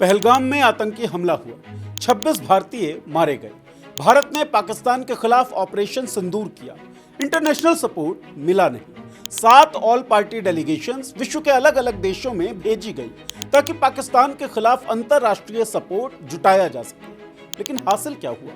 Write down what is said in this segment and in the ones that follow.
पहलगाम में आतंकी हमला हुआ, 26 भारतीय मारे गए। भारत ने पाकिस्तान के खिलाफ ऑपरेशन सिंदूर किया, इंटरनेशनल सपोर्ट मिला नहीं। 7 ऑल पार्टी डेलीगेशंस विश्व के अलग अलग देशों में भेजी गई ताकि पाकिस्तान के खिलाफ अंतरराष्ट्रीय सपोर्ट जुटाया जा सके। लेकिन हासिल क्या हुआ?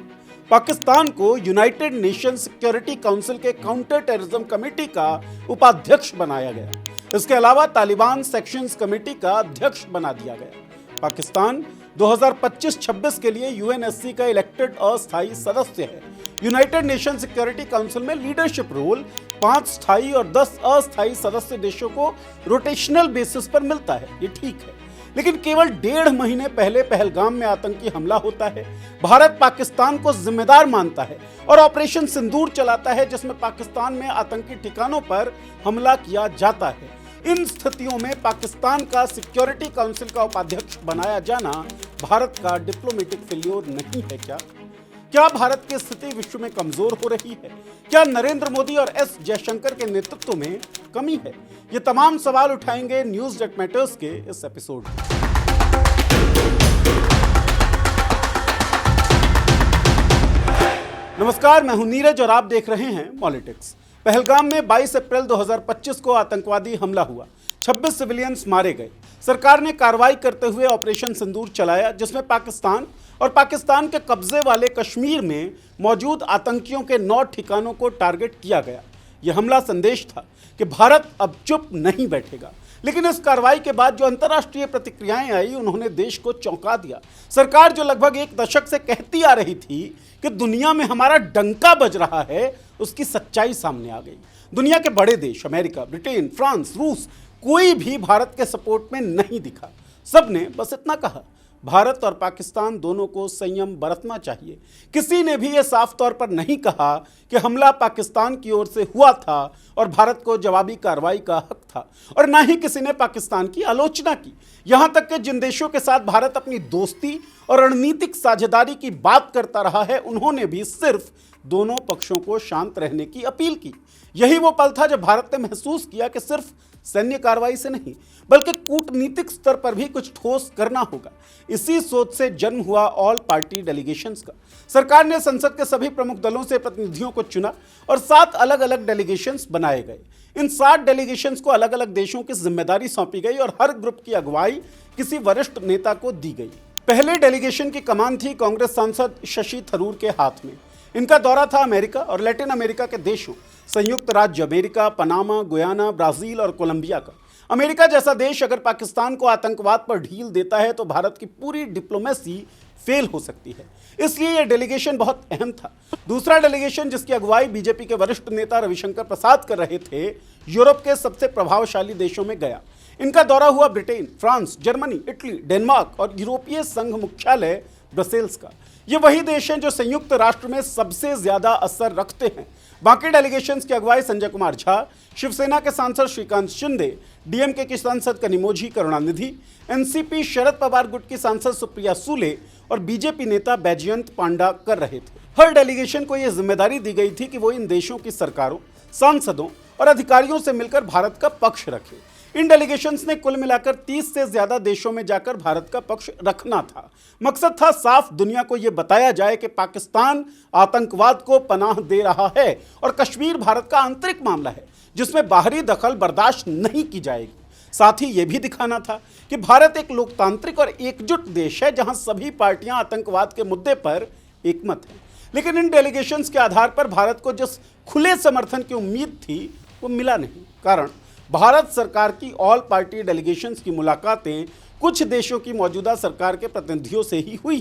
पाकिस्तान को यूनाइटेड नेशन सिक्योरिटी काउंसिल के काउंटर टेररिज्म कमेटी का उपाध्यक्ष बनाया गया। इसके अलावा तालिबान सेक्शंस कमेटी का अध्यक्ष बना दिया गया। पाकिस्तान 2025-26 के लिए यूएनएससी का इलेक्टेड अस्थायी सदस्य है। यूनाइटेड नेशन सिक्योरिटी काउंसिल में लीडरशिप रोल 5 स्थायी और 10 अस्थायी सदस्य देशों को रोटेशनल बेसिस पर मिलता है। ये ठीक है, लेकिन केवल 1.5 महीने पहले पहलगाम में आतंकी हमला होता है। भारत पाकिस्तान को जिम्मेदार मानता है और ऑपरेशन सिंदूर चलाता है, जिसमें पाकिस्तान में आतंकी ठिकानों पर हमला किया जाता है। इन स्थितियों में पाकिस्तान का सिक्योरिटी काउंसिल का उपाध्यक्ष बनाया जाना भारत का डिप्लोमेटिक फेल्योर नहीं है क्या? क्या भारत की स्थिति विश्व में कमजोर हो रही है? क्या नरेंद्र मोदी और एस जयशंकर के नेतृत्व में कमी है? ये तमाम सवाल उठाएंगे न्यूज दैट मैटर्स के इस एपिसोड में। नमस्कार, मैं हूं नीरज और आप देख रहे हैं पॉलिटिक्स। पहलगाम में 22 अप्रैल 2025 को आतंकवादी हमला हुआ, 26 सिविलियंस मारे गए। सरकार ने कार्रवाई करते हुए ऑपरेशन सिंदूर चलाया, जिसमें पाकिस्तान और पाकिस्तान के कब्जे वाले कश्मीर में मौजूद आतंकियों के 9 ठिकानों को टारगेट किया गया। यह हमला संदेश था कि भारत अब चुप नहीं बैठेगा। लेकिन इस कार्रवाई के बाद जो अंतर्राष्ट्रीय प्रतिक्रियाएं आई, उन्होंने देश को चौंका दिया। सरकार जो लगभग 1 दशक से कहती आ रही थी कि दुनिया में हमारा डंका बज रहा है, उसकी सच्चाई सामने आ गई। दुनिया के बड़े देश अमेरिका, ब्रिटेन, फ्रांस, रूस, कोई भी भारत के सपोर्ट में नहीं दिखा। सबने बस इतना कहा, भारत और पाकिस्तान दोनों को संयम बरतना चाहिए। किसी ने भी यह साफ तौर पर नहीं कहा कि हमला पाकिस्तान की ओर से हुआ था और भारत को जवाबी कार्रवाई का हक था, और ना ही किसी ने पाकिस्तान की आलोचना की। यहां तक कि जिन देशों के साथ भारत अपनी दोस्ती और रणनीतिक साझेदारी की बात करता रहा है, उन्होंने भी सिर्फ दोनों पक्षों को शांत रहने की अपील की। यही वो पल था जब भारत ने महसूस किया कि सिर्फ सैन्य कार्रवाई से नहीं, बल्कि कूटनीतिक स्तर पर भी कुछ ठोस करना होगा। इसी सोच से जन्म हुआ ऑल पार्टी डेलीगेशंस का। सरकार ने संसद के सभी प्रमुख दलों से प्रतिनिधियों को चुना और 7 अलग अलग डेलीगेशंस बनाए गए। इन 7 डेलीगेशंस को अलग अलग देशों की जिम्मेदारी सौंपी गई और हर ग्रुप की अगुवाई किसी वरिष्ठ नेता को दी गई। पहले डेलीगेशन की कमान थी कांग्रेस सांसद शशि थरूर के हाथ में। इनका दौरा था अमेरिका और लैटिन अमेरिका के देशों, संयुक्त राज्य अमेरिका, पनामा, गुयाना, ब्राजील और कोलंबिया का। अमेरिका जैसा देश अगर पाकिस्तान को आतंकवाद पर ढील देता है तो भारत की पूरी डिप्लोमेसी फेल हो सकती है। इसलिए यह डेलीगेशन बहुत अहम था। दूसरा डेलीगेशन, जिसकी अगुवाई बीजेपी के वरिष्ठ नेता रविशंकर प्रसाद कर रहे थे, यूरोप के सबसे प्रभावशाली देशों में गया। इनका दौरा हुआ Britain, France, Germany, Italy, Denmark और यूरोपीय संघ मुख्यालय ब्रसेल्स का। ये वही देश हैं जो संयुक्त राष्ट्र में सबसे ज्यादा असर रखते हैं। बाकी डेलीगेशंस की अगुवाई संजय कुमार झा, शिवसेना के सांसद श्रीकांत शिंदे, डीएमके की सांसद कनिमोझी करुणानिधि, एनसीपी शरद पवार गुट की सांसद सुप्रिया सूले और बीजेपी नेता बैजयंत पांडा कर रहे थे। हर डेलीगेशन को यह जिम्मेदारी दी गई थी कि वो इन देशों की सरकारों, सांसदों और अधिकारियों से मिलकर भारत का पक्ष रखे। इन डेलीगेशंस ने कुल मिलाकर 30 से ज्यादा देशों में जाकर भारत का पक्ष रखना था। मकसद था साफ दुनिया को यह बताया जाए कि पाकिस्तान आतंकवाद को पनाह दे रहा है और कश्मीर भारत का आंतरिक मामला है, जिसमें बाहरी दखल बर्दाश्त नहीं की जाएगी। साथ ही यह भी दिखाना था कि भारत एक लोकतांत्रिक और एकजुट देश है, जहां सभी पार्टियां आतंकवाद के मुद्दे पर एकमत हैं। लेकिन इन डेलीगेशंस के आधार पर भारत को जिस खुले समर्थन की उम्मीद थी, वो मिला नहीं। कारण, भारत सरकार की ऑल पार्टी डेलीगेशंस की मुलाकातें कुछ देशों की मौजूदा सरकार के प्रतिनिधियों से ही हुई।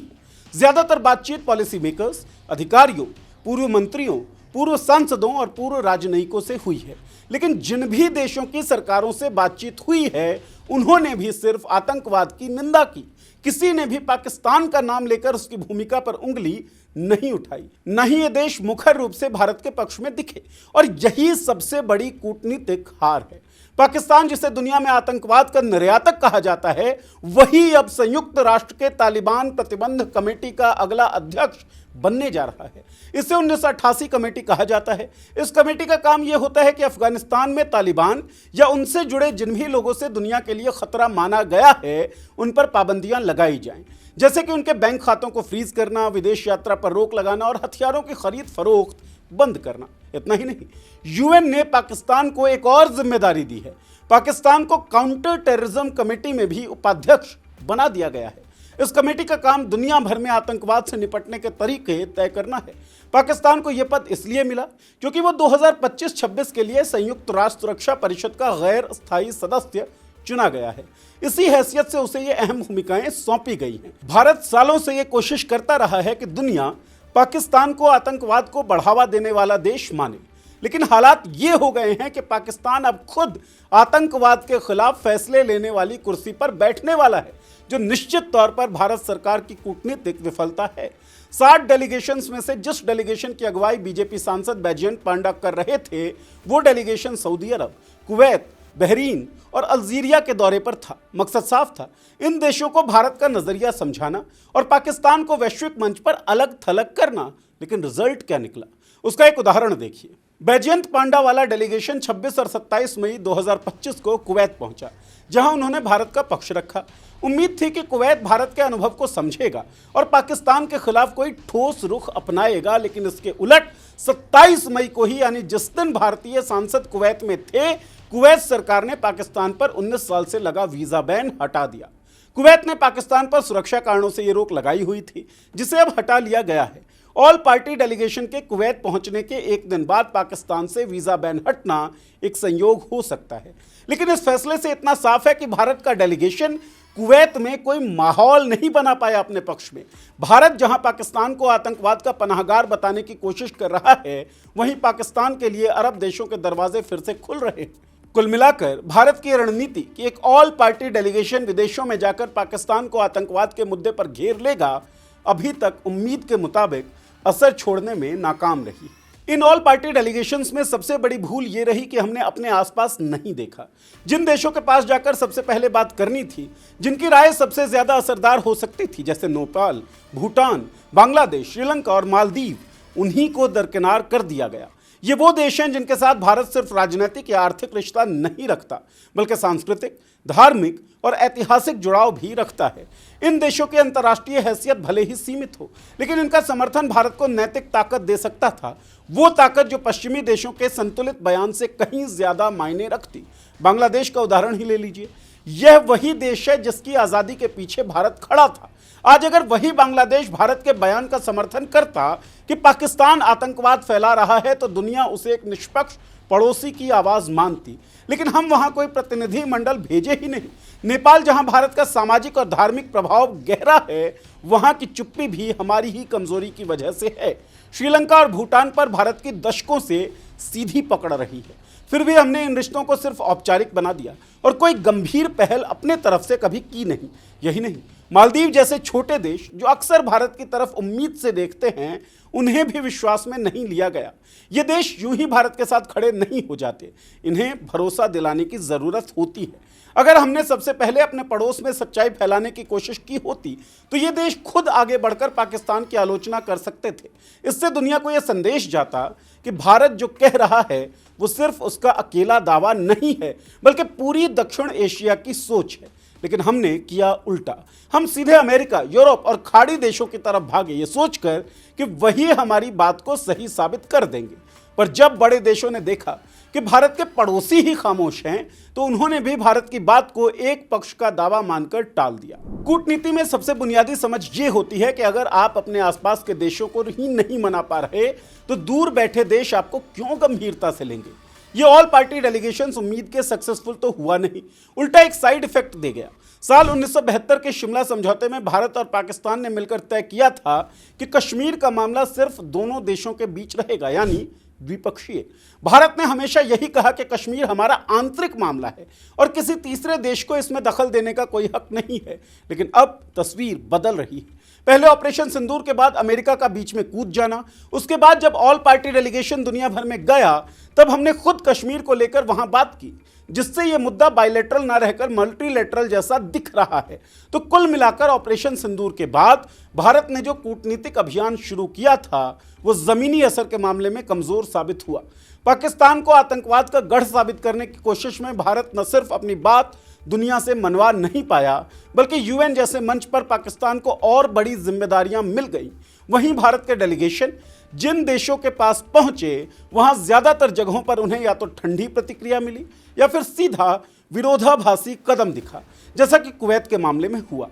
ज्यादातर बातचीत पॉलिसी मेकर्स, अधिकारियों, पूर्व मंत्रियों, पूर्व सांसदों और पूर्व राजनयिकों से हुई है। लेकिन जिन भी देशों की सरकारों से बातचीत हुई है, उन्होंने भी सिर्फ आतंकवाद की निंदा की। किसी ने भी पाकिस्तान का नाम लेकर उसकी भूमिका पर उंगली नहीं उठाई। न ही ये देश मुखर रूप से भारत के पक्ष में दिखे, और यही सबसे बड़ी कूटनीतिक हार है। पाकिस्तान, जिसे दुनिया में आतंकवाद का निर्यातक कहा जाता है, वही अब संयुक्त राष्ट्र के तालिबान प्रतिबंध कमेटी का अगला अध्यक्ष बनने जा रहा है। इसे 1988 कमेटी कहा जाता है। इस कमेटी का काम यह होता है कि अफगानिस्तान में तालिबान या उनसे जुड़े जिन भी लोगों से दुनिया के लिए खतरा माना गया है, उन पर पाबंदियां लगाई जाएं, जैसे कि उनके बैंक खातों को फ्रीज करना, विदेश यात्रा पर रोक लगाना और हथियारों की खरीद फरोख्त बंद करना। इतना ही नहीं, यूएन ने पाकिस्तान को एक और जिम्मेदारी दी है। पाकिस्तान को काउंटर टेररिज्म कमेटी में भी उपाध्यक्ष बना दिया गया है। इस कमेटी का काम दुनिया भर में आतंकवाद से निपटने के तरीके तय करना है। पाकिस्तान को यह पद इसलिए मिला क्योंकि वो 2025-26 के लिए संयुक्त राष्ट्र सुरक्षा परिषद का गैर स्थायी सदस्य चुना गया है। इसी हैसियत से उसे ये अहम भूमिकाएं सौंपी गई हैं। भारत सालों से ये कोशिश करता रहा है कि दुनिया पाकिस्तान को आतंकवाद को बढ़ावा देने वाला देश माने, लेकिन हालात ये हो गए हैं कि पाकिस्तान अब खुद आतंकवाद के खिलाफ फैसले लेने वाली कुर्सी पर बैठने वाला है, जो निश्चित तौर पर भारत सरकार की कूटनीतिक विफलता है। 60 डेलीगेशंस में से जिस डेलीगेशन की अगुवाई बीजेपी सांसद बैजयंत पांडा कर रहे थे, वो डेलीगेशन सऊदी अरब, कुवैत, बहरीन और अल्जीरिया के दौरे पर था। मकसद साफ था, इन देशों को भारत का नजरिया समझाना और पाकिस्तान को वैश्विक मंच पर अलग थलग करना। लेकिन रिजल्ट क्या निकला, उसका एक उदाहरण देखिए। बैजयंत पांडा वाला डेलीगेशन 26 और 27 मई 2025 को कुवैत पहुंचा, जहां उन्होंने भारत का पक्ष रखा। उम्मीद थी कि कुवैत भारत के अनुभव को समझेगा और पाकिस्तान के खिलाफ कोई ठोस रुख अपनाएगा, लेकिन इसके उलट 27 मई को ही, यानी जिस दिन भारतीय सांसद कुवैत में थे, कुवैत सरकार ने पाकिस्तान पर 19 साल से लगा वीजा बैन हटा दिया। कुवैत ने पाकिस्तान पर सुरक्षा कारणों से यह रोक लगाई हुई थी, जिसे अब हटा लिया गया है। ऑल पार्टी डेलीगेशन के कुवैत पहुंचने के एक दिन बाद पाकिस्तान से वीजा बैन हटना एक संयोग हो सकता है, लेकिन इस फैसले से इतना साफ है कि भारत का डेलीगेशन कुवैत में कोई माहौल नहीं बना पाया अपने पक्ष में। भारत जहां पाकिस्तान को आतंकवाद का पनाहगार बताने की कोशिश कर रहा है, वहीं पाकिस्तान के लिए अरब देशों के दरवाजे फिर से खुल रहे हैं। कुल मिलाकर भारत की रणनीति कि एक ऑल पार्टी डेलीगेशन विदेशों में जाकर पाकिस्तान को आतंकवाद के मुद्दे पर घेर लेगा, अभी तक उम्मीद के मुताबिक असर छोड़ने में नाकाम रही। इन ऑल पार्टी डेलीगेशंस में सबसे बड़ी भूल ये रही कि हमने अपने आसपास नहीं देखा। जिन देशों के पास जाकर सबसे पहले बात करनी थी, जिनकी राय सबसे ज्यादा असरदार हो सकती थी, जैसे नेपाल, भूटान, बांग्लादेश, श्रीलंका और मालदीव, उन्हीं को दरकिनार कर दिया गया। ये वो देश हैं जिनके साथ भारत सिर्फ राजनीतिक या आर्थिक रिश्ता नहीं रखता, बल्कि सांस्कृतिक, धार्मिक और ऐतिहासिक जुड़ाव भी रखता है। इन देशों की अंतर्राष्ट्रीय हैसियत भले ही सीमित हो, लेकिन इनका समर्थन भारत को नैतिक ताकत दे सकता था, वो ताकत जो पश्चिमी देशों के संतुलित बयान से कहीं ज्यादा मायने रखती। बांग्लादेश का उदाहरण ही ले लीजिए। यह वही देश है जिसकी आजादी के पीछे भारत खड़ा था। आज अगर वही बांग्लादेश भारत के बयान का समर्थन करता कि पाकिस्तान आतंकवाद फैला रहा है, तो दुनिया उसे एक निष्पक्ष पड़ोसी की आवाज मानती, लेकिन हम वहां कोई प्रतिनिधि मंडल भेजे ही नहीं। नेपाल, जहां भारत का सामाजिक और धार्मिक प्रभाव गहरा है, वहां की चुप्पी भी हमारी ही कमजोरी की वजह से है। श्रीलंका और भूटान पर भारत की दशकों से सीधी पकड़ रही है, फिर भी हमने इन रिश्तों को सिर्फ औपचारिक बना दिया और कोई गंभीर पहल अपने तरफ से कभी की नहीं। यही नहीं, मालदीव जैसे छोटे देश जो अक्सर भारत की तरफ उम्मीद से देखते हैं, उन्हें भी विश्वास में नहीं लिया गया। ये देश यूं ही भारत के साथ खड़े नहीं हो जाते, इन्हें भरोसा दिलाने की जरूरत होती है। अगर हमने सबसे पहले अपने पड़ोस में सच्चाई फैलाने की कोशिश की होती, तो ये देश खुद आगे बढ़कर पाकिस्तान की आलोचना कर सकते थे। इससे दुनिया को यह संदेश जाता कि भारत जो कह रहा है वो सिर्फ उसका अकेला दावा नहीं है, बल्कि पूरी दक्षिण एशिया की सोच है। लेकिन हमने किया उल्टा। हम सीधे अमेरिका, यूरोप और खाड़ी देशों की तरफ भागे, ये सोचकर कि वही हमारी बात को सही साबित कर देंगे। पर जब बड़े देशों ने देखा कि भारत के पड़ोसी ही खामोश हैं, तो उन्होंने भी भारत की बात को एक पक्ष का दावा मानकर टाल दिया। कूटनीति में सबसे बुनियादी समझ ये होती है कि अगर आप अपने आसपास के देशों को ही नहीं मना पा रहे, तो दूर बैठे देश आपको क्यों गंभीरता से लेंगे। ये ऑल पार्टी डेलीगेशंस उम्मीद के सक्सेसफुल तो हुआ नहीं, उल्टा एक साइड इफेक्ट दे गया। साल 1972 के शिमला समझौते में भारत और पाकिस्तान ने मिलकर तय किया था कि कश्मीर का मामला सिर्फ दोनों देशों के बीच रहेगा, यानी द्विपक्षीय। भारत ने हमेशा यही कहा कि कश्मीर हमारा आंतरिक मामला है और किसी तीसरे देश को इसमें दखल देने का कोई हक नहीं है। लेकिन अब तस्वीर बदल रही है। पहले ऑपरेशन सिंदूर के बाद अमेरिका का बीच में कूद जाना, उसके बाद जब ऑल पार्टी डेलीगेशन दुनिया भर में गया, तब हमने खुद कश्मीर को लेकर वहां बात की। जिससे यह मुद्दा बायलैटरल ना रहकर मल्टीलैटरल जैसा दिख रहा है। तो कुल मिलाकर ऑपरेशन सिंदूर के बाद भारत ने जो कूटनीतिक अभियान शुरू किया था वो जमीनी असर के मामले में कमजोर साबित हुआ। पाकिस्तान को आतंकवाद का गढ़ साबित करने की कोशिश में भारत न सिर्फ अपनी बात दुनिया से मनवा नहीं पाया, बल्कि यूएन जैसे मंच पर पाकिस्तान को और बड़ी जिम्मेदारियां मिल गई। वहीं भारत के डेलीगेशन जिन देशों के पास पहुंचे वहां ज्यादातर जगहों पर उन्हें या तो ठंडी प्रतिक्रिया मिली या फिर सीधा विरोधाभासी कदम दिखा, जैसा कि कुवैत के मामले में हुआ।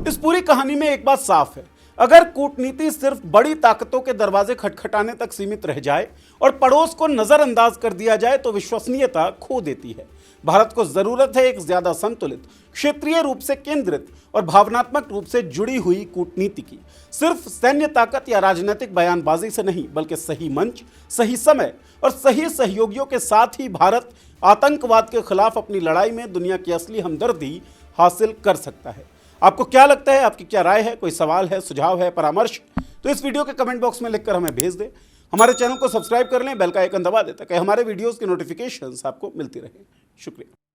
इस पूरी कहानी में एक बात साफ है, अगर कूटनीति सिर्फ बड़ी ताकतों के दरवाजे खटखटाने तक सीमित रह जाए और पड़ोस को नजरअंदाज कर दिया जाए तो विश्वसनीयता खो देती है। भारत को जरूरत है एक ज्यादा संतुलित, क्षेत्रीय रूप से केंद्रित और भावनात्मक रूप से जुड़ी हुई कूटनीति की। सिर्फ सैन्य ताकत या राजनीतिक बयानबाजी से नहीं, बल्कि सही मंच, सही समय और सही सहयोगियों के साथ ही भारत आतंकवाद के खिलाफ अपनी लड़ाई में दुनिया की असली हमदर्दी हासिल कर सकता है। आपको क्या लगता है? आपकी क्या राय है? कोई सवाल है, सुझाव है, परामर्श? तो इस वीडियो के कमेंट बॉक्स में लिखकर हमें भेज दें। हमारे चैनल को सब्सक्राइब कर लें, बेल का आइकन दबा दें ताकि हमारे वीडियोस की नोटिफिकेशंस आपको मिलती रहे। शुक्रिया।